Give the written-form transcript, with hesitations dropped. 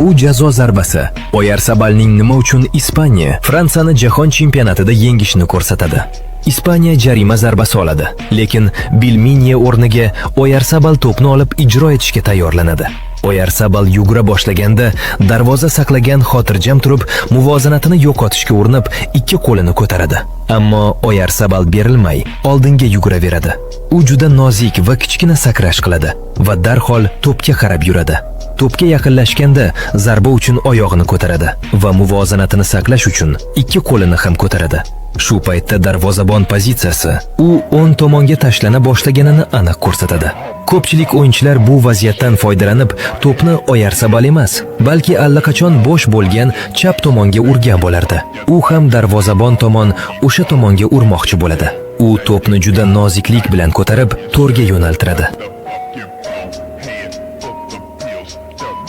Bu jazo zarbasi Oyarsabalning nima uchun Ispaniya Fransiyani jahon chempionatida yengishini ko'rsatadi. Ispaniya jarima zarbasi oladi, lekin Bilminiye o'rniga Oyarzabal to'pni olib ijro etishga tayyorlanadi. Oyarzabal yugura boshlaganda darvoza saqlagan xotirjam turib, muvozanatini yo'qotishga urinib, ikki qo'lini ko'taradi. Ammo Oyarzabal berilmay, oldinga yuguraveradi. U juda nozik va kichkina sakrash qiladi va darhol to'pga qarab yuradi. To'pga yaqinlashganda zarba uchun oyog'ini ko'taradi va muvozanatini saqlash uchun ikki qo'lini ham ko'taradi. Shu paytda darvozabon pozitsiyasi u o'ng tomonga tashlana boshlaganini aniq ko'rsatadi. Ko'pchilik o'yinchilar bu vaziyatdan foydalanib, to'pni Oyarzabal emas, balki allaqachon bo'sh bo'lgan chap tomonga urgan bo'lardi. U ham darvozabon tomon o'sha tomonga urmoqchi bo'ladi. U to'pni juda noziklik bilan ko'tarib, to'rga yo'naltiradi.